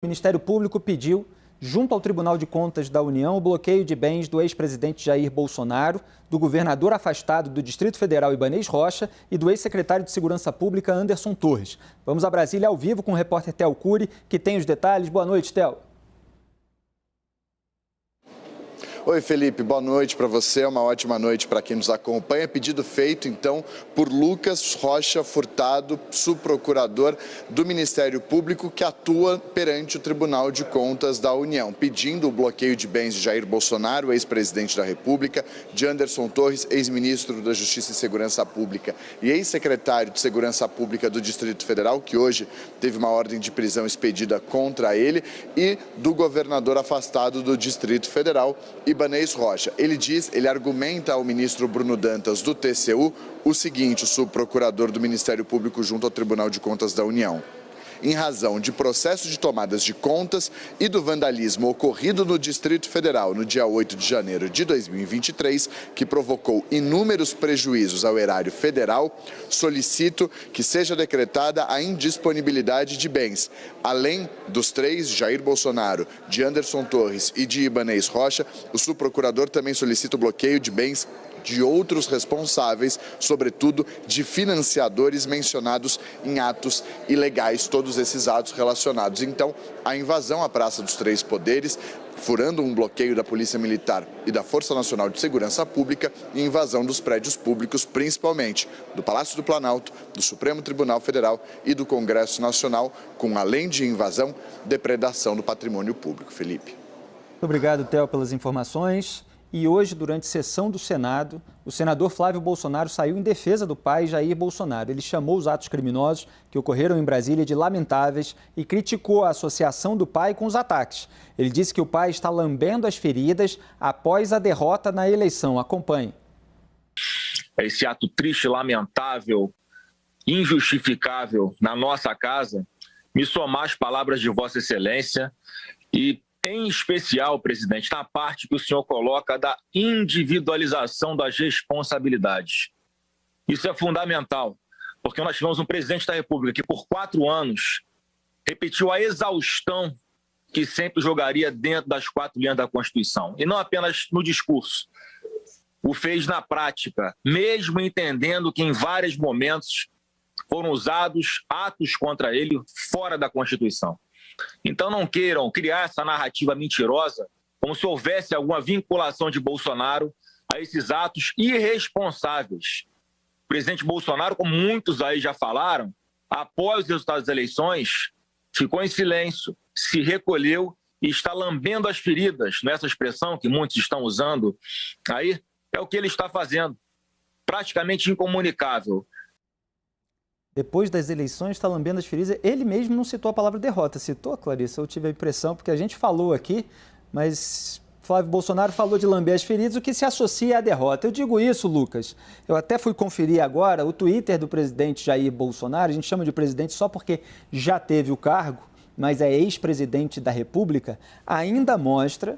O Ministério Público pediu, junto ao Tribunal de Contas da União, o bloqueio de bens do ex-presidente Jair Bolsonaro, do governador afastado do Distrito Federal Ibanez Rocha e do ex-secretário de Segurança Pública Anderson Torres. Vamos a Brasília ao vivo com o repórter Theo Cury, que tem os detalhes. Boa noite, Theo. Oi, Felipe, boa noite para você, uma ótima noite para quem nos acompanha. Pedido feito, então, por Lucas Rocha Furtado, subprocurador do Ministério Público, que atua perante o Tribunal de Contas da União, pedindo o bloqueio de bens de Jair Bolsonaro, ex-presidente da República, de Anderson Torres, ex-ministro da Justiça e Segurança Pública e ex-secretário de Segurança Pública do Distrito Federal, que hoje teve uma ordem de prisão expedida contra ele, e do governador afastado do Distrito Federal, Ibanez Rocha. Ele argumenta ao ministro Bruno Dantas, do TCU, o seguinte, o subprocurador do Ministério Público junto ao Tribunal de Contas da União. Em razão de processo de tomadas de contas e do vandalismo ocorrido no Distrito Federal no dia 8 de janeiro de 2023, que provocou inúmeros prejuízos ao erário federal, solicito que seja decretada a indisponibilidade de bens. Além dos três, Jair Bolsonaro, de Anderson Torres e de Ibanez Rocha, o subprocurador também solicita o bloqueio de bens de outros responsáveis, sobretudo de financiadores mencionados em atos ilegais, todos esses atos relacionados, então, à invasão à Praça dos Três Poderes, furando um bloqueio da Polícia Militar e da Força Nacional de Segurança Pública e invasão dos prédios públicos, principalmente do Palácio do Planalto, do Supremo Tribunal Federal e do Congresso Nacional, com, além de invasão, depredação do patrimônio público. Felipe. Muito obrigado, Theo, pelas informações. E hoje, durante sessão do Senado, o senador Flávio Bolsonaro saiu em defesa do pai Jair Bolsonaro. Ele chamou os atos criminosos que ocorreram em Brasília de lamentáveis e criticou a associação do pai com os ataques. Ele disse que o pai está lambendo as feridas após a derrota na eleição. Acompanhe. Esse ato triste, lamentável, injustificável na nossa casa, me somar às palavras de Vossa Excelência e, em especial, presidente, na parte que o senhor coloca da individualização das responsabilidades. Isso é fundamental, porque nós tivemos um presidente da República que, por 4 anos, repetiu a exaustão que sempre jogaria dentro das 4 linhas da Constituição. E não apenas no discurso. O fez na prática, mesmo entendendo que, em vários momentos, foram usados atos contra ele fora da Constituição. Então não queiram criar essa narrativa mentirosa, como se houvesse alguma vinculação de Bolsonaro a esses atos irresponsáveis. O presidente Bolsonaro, como muitos aí já falaram, após os resultados das eleições, ficou em silêncio, se recolheu e está lambendo as feridas, nessa expressão que muitos estão usando aí, é o que ele está fazendo, praticamente incomunicável. Depois das eleições, está lambendo as feridas. Ele mesmo não citou a palavra derrota. Citou, Clarissa? Eu tive a impressão, porque a gente falou aqui, mas Flávio Bolsonaro falou de lamber as feridas, o que se associa à derrota. Eu digo isso, Lucas. Eu até fui conferir agora o Twitter do presidente Jair Bolsonaro. A gente chama de presidente só porque já teve o cargo, mas é ex-presidente da República. Ainda mostra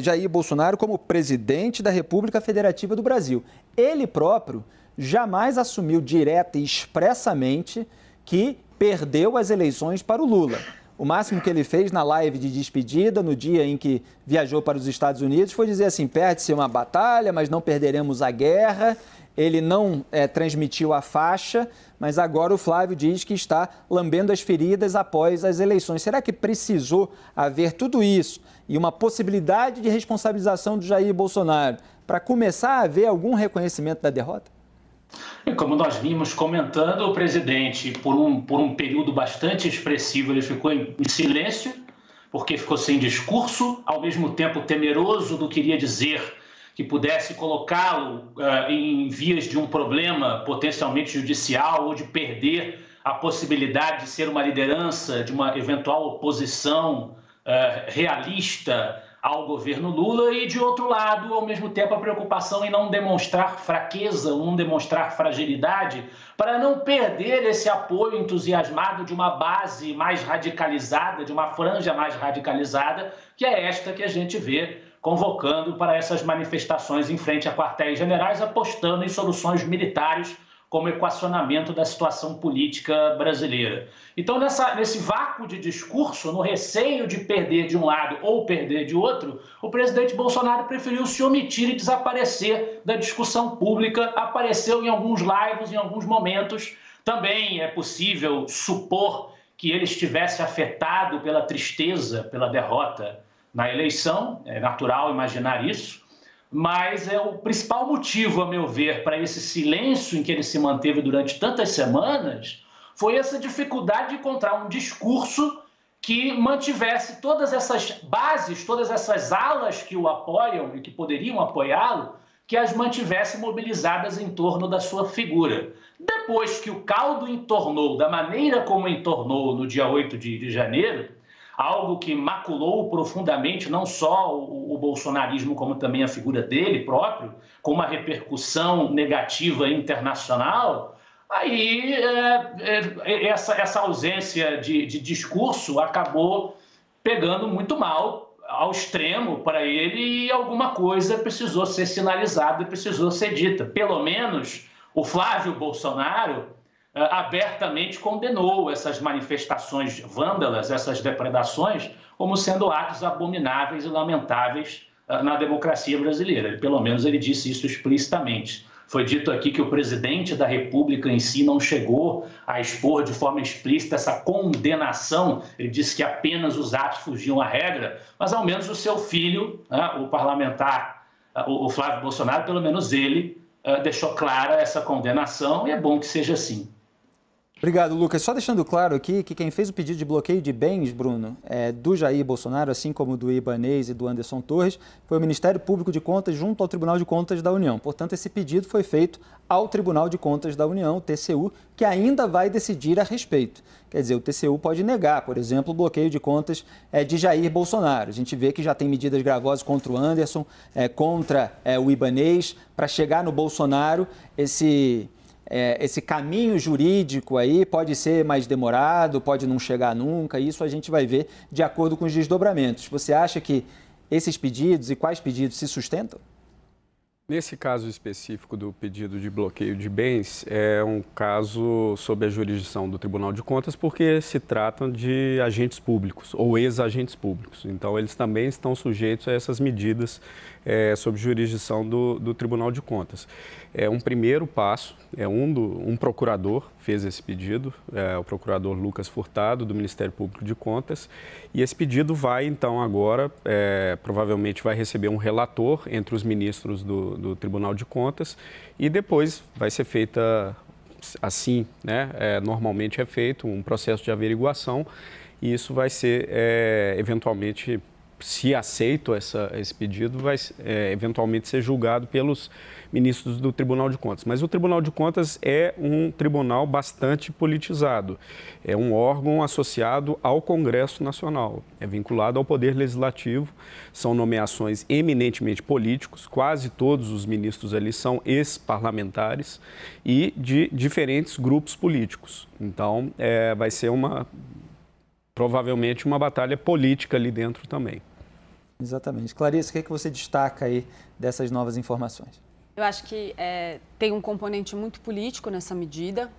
Jair Bolsonaro como presidente da República Federativa do Brasil. Ele próprio jamais assumiu direta e expressamente que perdeu as eleições para o Lula. O máximo que ele fez na live de despedida, no dia em que viajou para os Estados Unidos, foi dizer assim, perde-se uma batalha, mas não perderemos a guerra. Ele não transmitiu a faixa, mas agora o Flávio diz que está lambendo as feridas após as eleições. Será que precisou haver tudo isso e uma possibilidade de responsabilização do Jair Bolsonaro para começar a haver algum reconhecimento da derrota? Como nós vimos comentando, o presidente, por um período bastante expressivo, ele ficou em silêncio, porque ficou sem discurso, ao mesmo tempo temeroso do que iria dizer, que pudesse colocá-lo em vias de um problema potencialmente judicial ou de perder a possibilidade de ser uma liderança de uma eventual oposição realista ao governo Lula e, de outro lado, ao mesmo tempo, a preocupação em não demonstrar fraqueza, não demonstrar fragilidade, para não perder esse apoio entusiasmado de uma base mais radicalizada, de uma franja mais radicalizada, que é esta que a gente vê convocando para essas manifestações em frente a quartéis generais, apostando em soluções militares como equacionamento da situação política brasileira. Então, nesse vácuo de discurso, no receio de perder de um lado ou perder de outro, o presidente Bolsonaro preferiu se omitir e desaparecer da discussão pública, apareceu em alguns lives, em alguns momentos. Também é possível supor que ele estivesse afetado pela tristeza, pela derrota na eleição, é natural imaginar isso, mas o principal motivo, a meu ver, para esse silêncio em que ele se manteve durante tantas semanas foi essa dificuldade de encontrar um discurso que mantivesse todas essas bases, todas essas alas que o apoiam e que poderiam apoiá-lo, que as mantivesse mobilizadas em torno da sua figura. Depois que o caldo entornou da maneira como entornou no dia 8 de janeiro, algo que maculou profundamente não só o bolsonarismo, como também a figura dele próprio, com uma repercussão negativa internacional, aí essa ausência de discurso acabou pegando muito mal, ao extremo para ele, e alguma coisa precisou ser sinalizada, precisou ser dita. Pelo menos o Flávio Bolsonaro abertamente condenou essas manifestações vândalas, essas depredações, como sendo atos abomináveis e lamentáveis na democracia brasileira. Pelo menos ele disse isso explicitamente. Foi dito aqui que o presidente da República em si não chegou a expor de forma explícita essa condenação. Ele disse que apenas os atos fugiam à regra, mas ao menos o seu filho, o parlamentar, o Flávio Bolsonaro, pelo menos ele deixou clara essa condenação, e é bom que seja assim. Obrigado, Lucas. Só deixando claro aqui que quem fez o pedido de bloqueio de bens, Bruno, do Jair Bolsonaro, assim como do Ibanez e do Anderson Torres, foi o Ministério Público de Contas junto ao Tribunal de Contas da União. Portanto, esse pedido foi feito ao Tribunal de Contas da União, o TCU, que ainda vai decidir a respeito. Quer dizer, o TCU pode negar, por exemplo, o bloqueio de contas de Jair Bolsonaro. A gente vê que já tem medidas gravosas contra o Anderson, contra o Ibanez, para chegar no Bolsonaro. Esse caminho jurídico aí pode ser mais demorado, pode não chegar nunca, isso a gente vai ver de acordo com os desdobramentos. Você acha que esses pedidos e quais pedidos se sustentam? Nesse caso específico do pedido de bloqueio de bens, é um caso sob a jurisdição do Tribunal de Contas, porque se tratam de agentes públicos ou ex-agentes públicos. Então, eles também estão sujeitos a essas medidas sob jurisdição do Tribunal de Contas. É um primeiro passo, um procurador fez esse pedido, o procurador Lucas Furtado, do Ministério Público de Contas, e esse pedido vai, então, agora, provavelmente vai receber um relator entre os ministros do Tribunal de Contas, e depois vai ser feita, assim, né, normalmente é feito um processo de averiguação, e isso vai ser, eventualmente, se aceito esse pedido, vai eventualmente ser julgado pelos ministros do Tribunal de Contas. Mas o Tribunal de Contas é um tribunal bastante politizado. É um órgão associado ao Congresso Nacional. É vinculado ao Poder Legislativo. São nomeações eminentemente políticos. Quase todos os ministros ali são ex-parlamentares e de diferentes grupos políticos. Então, vai ser provavelmente uma batalha política ali dentro também. Exatamente. Clarice, o que você destaca aí dessas novas informações? Eu acho que tem um componente muito político nessa medida,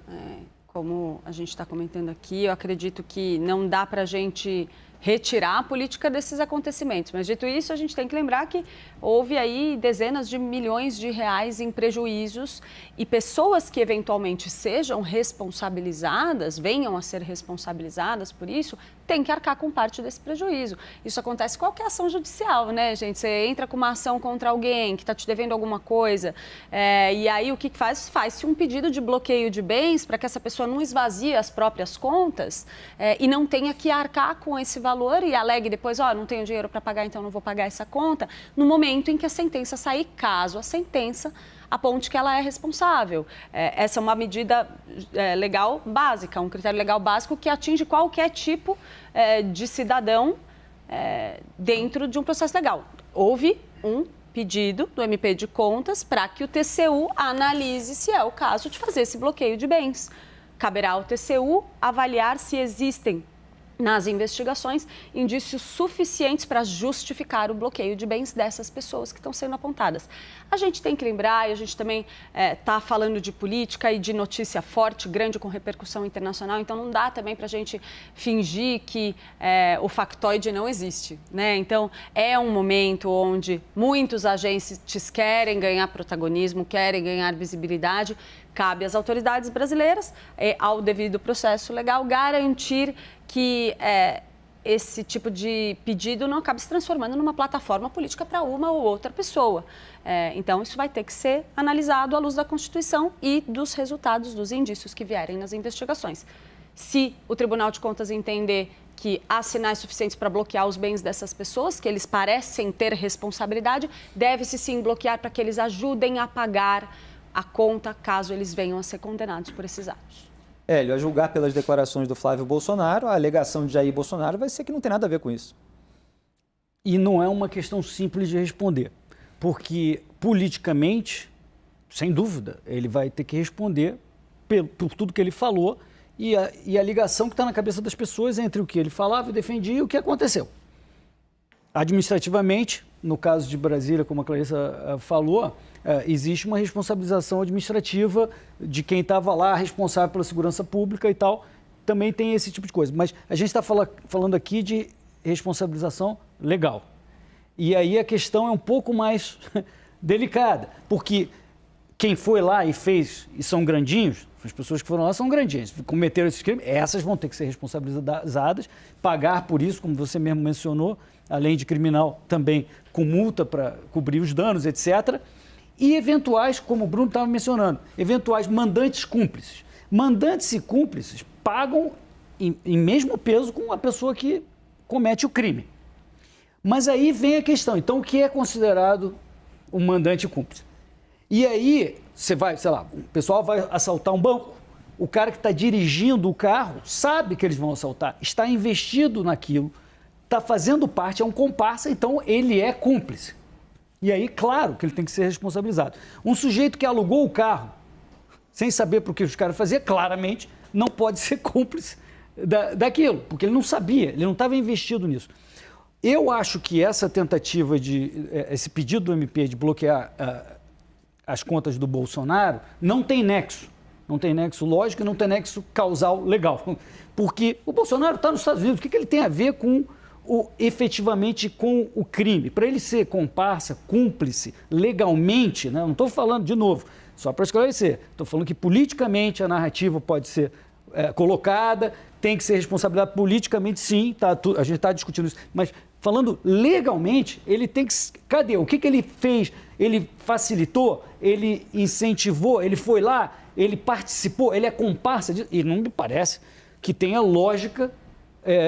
como a gente está comentando aqui. Eu acredito que não dá para a gente retirar a política desses acontecimentos. Mas, dito isso, a gente tem que lembrar que houve aí dezenas de milhões de reais em prejuízos e pessoas que eventualmente sejam responsabilizadas, venham a ser responsabilizadas por isso, têm que arcar com parte desse prejuízo. Isso acontece em qualquer ação judicial, né, gente? Você entra com uma ação contra alguém que está te devendo alguma coisa, e aí o que faz? Faz-se um pedido de bloqueio de bens para que essa pessoa não esvazie as próprias contas e não tenha que arcar com esse valor e alegue depois, não tenho dinheiro para pagar, então não vou pagar essa conta, no momento em que a sentença sair, caso a sentença aponte que ela é responsável. Essa é uma medida legal básica, um critério legal básico que atinge qualquer tipo de cidadão dentro de um processo legal. Houve um pedido do MP de Contas para que o TCU analise se é o caso de fazer esse bloqueio de bens. Caberá ao TCU avaliar se existem nas investigações, indícios suficientes para justificar o bloqueio de bens dessas pessoas que estão sendo apontadas. A gente tem que lembrar, e a gente também está falando de política e de notícia forte, grande, com repercussão internacional, então não dá também para a gente fingir que o factoide não existe, né? Então, é um momento onde muitos agentes querem ganhar protagonismo, querem ganhar visibilidade. Cabe às autoridades brasileiras, ao devido processo legal, garantir que esse tipo de pedido não acabe se transformando numa plataforma política para uma ou outra pessoa. Então, isso vai ter que ser analisado à luz da Constituição e dos resultados, dos indícios que vierem nas investigações. Se o Tribunal de Contas entender que há sinais suficientes para bloquear os bens dessas pessoas, que eles parecem ter responsabilidade, deve-se sim bloquear para que eles ajudem a pagar a conta, caso eles venham a ser condenados por esses atos. Hélio, a julgar pelas declarações do Flávio Bolsonaro, a alegação de Jair Bolsonaro vai ser que não tem nada a ver com isso. E não é uma questão simples de responder, porque politicamente, sem dúvida, ele vai ter que responder por tudo que ele falou e a ligação que está na cabeça das pessoas entre o que ele falava e defendia e o que aconteceu. Administrativamente, no caso de Brasília, como a Clarissa falou, existe uma responsabilização administrativa de quem estava lá, responsável pela segurança pública e tal. Também tem esse tipo de coisa. Mas a gente está falando aqui de responsabilização legal. E aí a questão é um pouco mais delicada, porque quem foi lá e fez, e são grandinhos, as pessoas que foram lá são grandinhas, cometeram esses crimes, essas vão ter que ser responsabilizadas, pagar por isso, como você mesmo mencionou, além de criminal, também com multa para cobrir os danos, etc. E eventuais, como o Bruno estava mencionando, eventuais mandantes cúmplices. Mandantes e cúmplices pagam em mesmo peso com a pessoa que comete o crime. Mas aí vem a questão, então o que é considerado um mandante cúmplice? E aí, você vai, sei lá, o pessoal vai assaltar um banco, o cara que está dirigindo o carro sabe que eles vão assaltar, está investido naquilo, está fazendo parte, é um comparsa, então ele é cúmplice. E aí, claro que ele tem que ser responsabilizado. Um sujeito que alugou o carro, sem saber por que os caras faziam, claramente não pode ser cúmplice daquilo, porque ele não sabia, ele não estava investido nisso. Eu acho que essa tentativa esse pedido do MP de bloquear as contas do Bolsonaro não tem nexo. Não tem nexo lógico e não tem nexo causal legal. Porque o Bolsonaro está nos Estados Unidos. O que ele tem a ver efetivamente com o crime? Para ele ser comparsa, cúmplice, legalmente, né? Não estou falando, de novo, só para esclarecer, estou falando que politicamente a narrativa pode ser colocada, tem que ser responsabilizado politicamente, sim, a gente está discutindo isso, mas falando legalmente, ele tem que... Cadê? O que ele fez? Ele facilitou? Ele incentivou? Ele foi lá? Ele participou? Ele é comparsa disso? E não me parece que tenha lógica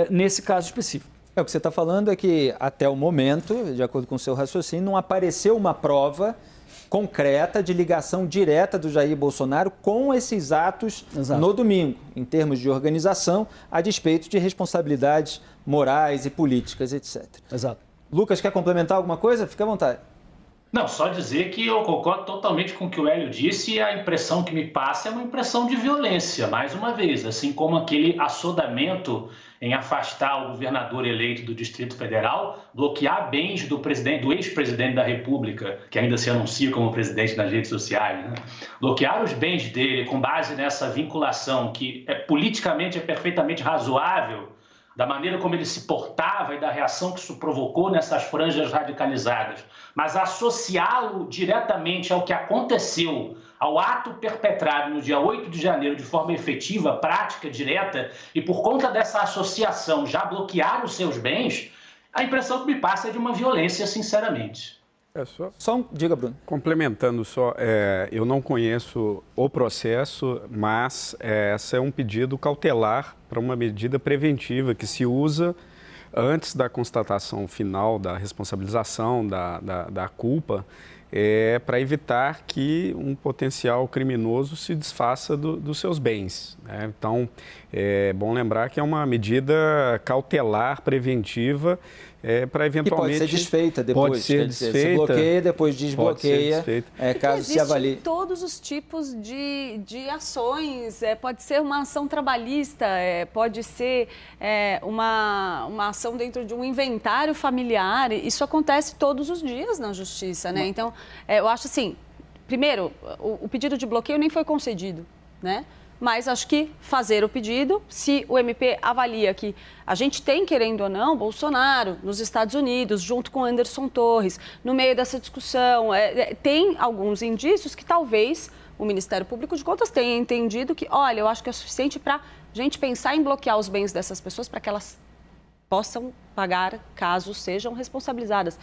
nesse caso específico. O que você está falando é que, até o momento, de acordo com o seu raciocínio, não apareceu uma prova concreta de ligação direta do Jair Bolsonaro com esses atos no domingo, em termos de organização, a despeito de responsabilidades morais e políticas, etc. Exato. Lucas, quer complementar alguma coisa? Fica à vontade. Não, só dizer que eu concordo totalmente com o que o Hélio disse e a impressão que me passa é uma impressão de violência, mais uma vez, assim como aquele assodamento em afastar o governador eleito do Distrito Federal, bloquear bens do ex-presidente da República, que ainda se anuncia como presidente nas redes sociais, né? Bloquear os bens dele com base nessa vinculação que politicamente é perfeitamente razoável, da maneira como ele se portava e da reação que isso provocou nessas franjas radicalizadas, mas associá-lo diretamente ao que aconteceu, ao ato perpetrado no dia 8 de janeiro de forma efetiva, prática, direta, e por conta dessa associação já bloquear os seus bens, a impressão que me passa é de uma violência, sinceramente. Diga, Bruno. Complementando só, eu não conheço o processo, mas esse é um pedido cautelar para uma medida preventiva que se usa antes da constatação final da responsabilização da culpa. para evitar que um potencial criminoso se desfaça dos seus bens, né? Então, é bom lembrar que é uma medida cautelar, preventiva, para eventualmente... E pode ser desfeita depois. Pode ser desfeita. Se bloqueia, depois desbloqueia, caso se avalie. Todos os tipos de ações. Pode ser uma ação trabalhista, pode ser uma ação dentro de um inventário familiar. Isso acontece todos os dias na justiça, né? Então, eu acho assim, primeiro, o pedido de bloqueio nem foi concedido, né? Mas acho que fazer o pedido, se o MP avalia que a gente tem, querendo ou não, Bolsonaro nos Estados Unidos, junto com Anderson Torres, no meio dessa discussão, tem alguns indícios que talvez o Ministério Público de Contas tenha entendido que, olha, eu acho que é suficiente para a gente pensar em bloquear os bens dessas pessoas para que elas possam pagar caso sejam responsabilizadas.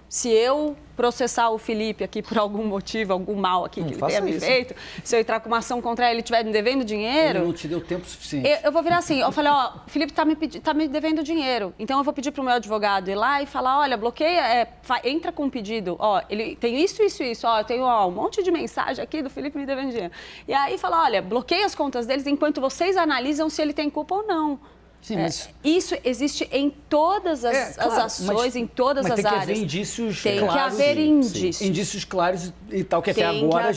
Se eu processar o Felipe aqui por algum motivo, algum mal aqui que ele tenha me feito, se eu entrar com uma ação contra ele e estiver me devendo dinheiro... Ele não te deu tempo suficiente. Eu vou virar assim, eu falei, ó, o Felipe tá me devendo dinheiro, então eu vou pedir para o meu advogado ir lá e falar, olha, bloqueia, entra com um pedido, ó, ele tem isso, ó, eu tenho um monte de mensagem aqui do Felipe me devendo dinheiro. E aí fala, olha, bloqueia as contas deles enquanto vocês analisam se ele tem culpa ou não. Sim, mas... Isso existe em todas as ações, em todas as áreas. Mas tem que haver indícios claros. Tem que haver indícios. Indícios claros e tal, que até agora a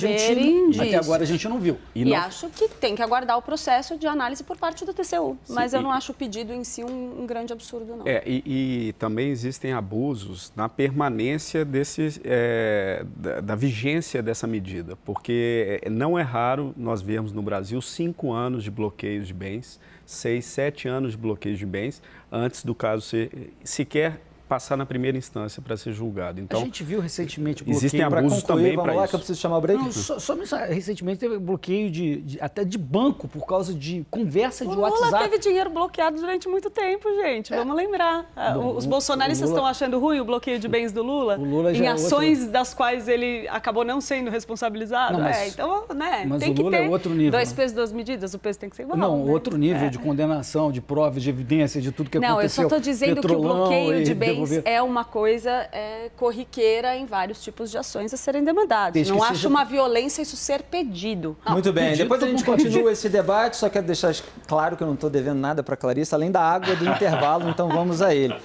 gente não viu. E acho que tem que aguardar o processo de análise por parte do TCU. Sim, mas eu não acho o pedido em si um grande absurdo, não. E também existem abusos na permanência da vigência dessa medida, porque não é raro nós vermos no Brasil 5 anos de bloqueios de bens, 6, 7 anos de bloqueio de bens antes do caso sequer passar na primeira instância para ser julgado. Então, a gente viu recentemente bloqueio... Existem abusos também para isso. Vamos lá que eu preciso chamar o break. Não, só recentemente teve bloqueio até de banco por causa de conversa de WhatsApp. O Lula teve dinheiro bloqueado durante muito tempo, gente. Vamos lembrar. Os bolsonaristas estão achando ruim o bloqueio de bens do Lula? Em ações das quais ele acabou não sendo responsabilizado? Não, então, né? Mas tem o que Lula ter é outro nível. 2 pesos, 2 medidas. O peso tem que ser igual. Não, outro nível de condenação, de provas, de evidência, de tudo que aconteceu. Não, eu só estou dizendo que o bloqueio de bens é uma coisa corriqueira em vários tipos de ações a serem demandadas. Não acho uma violência isso ser pedido. Muito bem, depois a gente continua esse debate, só quero deixar claro que eu não estou devendo nada para a Clarissa, além da água do intervalo, então vamos a ele.